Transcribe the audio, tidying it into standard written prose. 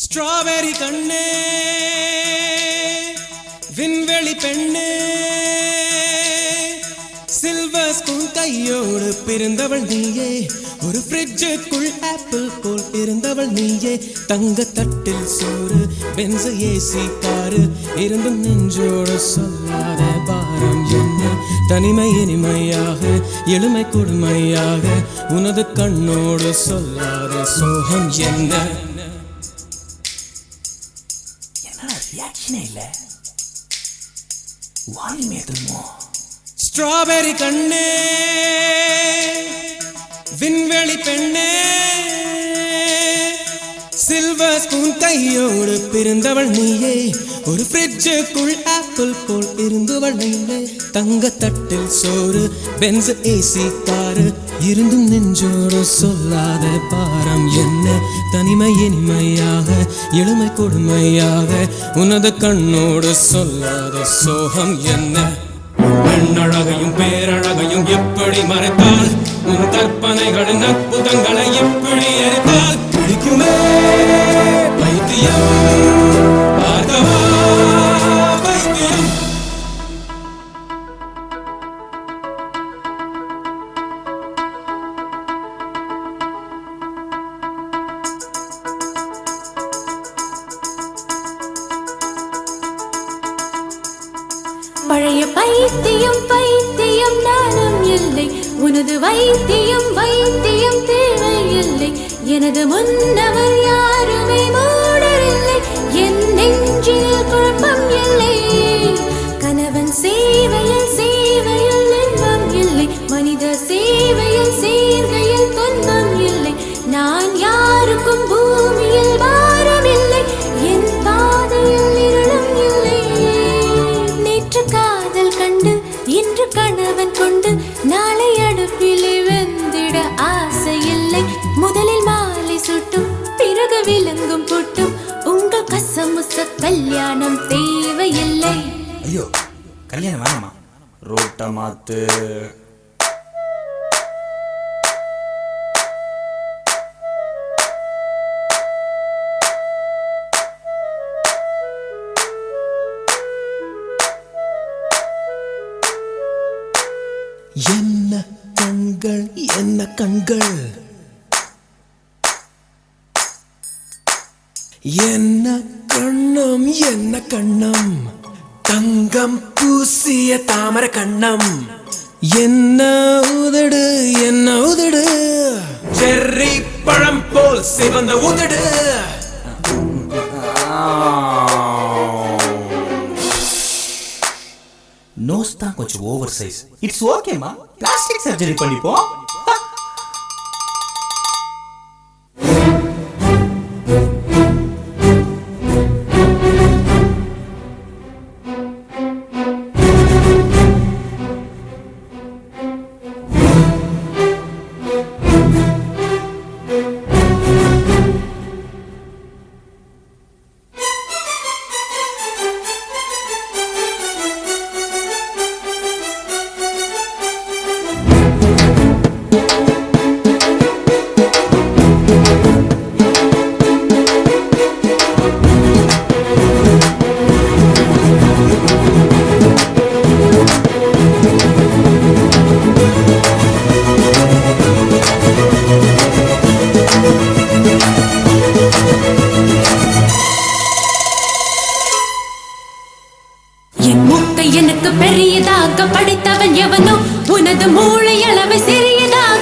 Strawberry கண்ணே விண்வெளி பெண்ணே சில்வர் ஸ்பூன் கையோடு பிறந்தவள் நீயே ஒரு ஃப்ரிட்ஜுக்குள் ஆப்பிள் போல் இருந்தவள் நீயே தங்க தட்டில் சோறு பென்ஸ் ஏசி காரு இருந்தும் நெஞ்சோடு சொல்லாத பாரம் என்ன தனிமை இனிமையாக எளிமை கொடுமையாக உனது கண்ணோடு சொல்லாத சோகம் என்ன ஸ்ட்ராபெரி கண்ணே விண்வெளி பெண்ணே சில்வர் ஸ்பூன் கையோடு பிறந்தவள் நீயே ஒரு ஃப்ரிட்ஜுக்குள் ஆப்பிள் போல் இருந்தவள் நீயே தங்க தட்டில் சோறு பென்ஸ் ஏசி காரு இருந்தும் நெஞ்சோடு சொல்லாத பாரம் என்ன தனிமை இனிமையாக எளிமை கொடுமையாக உனது கண்ணோடு சொல்லாத சோகம் என்ன பெண்ணழகையும் பேரழகையும் எப்படி மறைத்தால் உன் கற்பனைகளின் அற்புதங்களை எப்படி எரித்தால் பிடிக்குமே பைத்தியம் பார்க்கவா பைத்தியம் பழைய பைத்தியம் பைத்தியம் நானும் இல்லை உனது வைத்தியம் வைத்தியம் தேவையில்லை எனது முன்னவர் யாருமே மூடரில்லை என் நெஞ்சில் குழப்பம் இல்லை கணவன் சேவையில் சேவையில் இன்பம் இல்லை மனித சேவையில் சேர்கையில் துன்பம் இல்லை நான் யாருக்கும் பூமியில் பாரம் இல்லை என் பாதையில் இருளும் இல்லை நேற்று காதல் கண்டு இன்று கணவன் கொண்டு நாளை அடுப்பிலே வெந்திட ஆசை இல்லை முதலில் மாலை சுட்டும் பிறகு விலங்கும் புட்டும் உங்கள் கசமுச கல்யாணம் தேவையில்லை. ஐயோ கல்யாணம் வேணாமா ரோட்ட மாத்து என்ன கண்கள் என்ன கண்கள் என்ன கண்ணம் என்ன கண்ணம் தங்கம் பூசிய தாமர கண்ணம் என்ன உதடு என்ன உதடு செர்ரி பழம் போல் சிவந்த உதடு நோஸ் தான் கொஞ்சம் ஓவர் சைஸ் இட்ஸ் ஓகேமா பிளாஸ்டிக் சர்ஜரி பண்ணிப்போம் எனக்கு பெரியதாக படித்தவன் எவனோ உனது மூளை அளவை சிறியதாக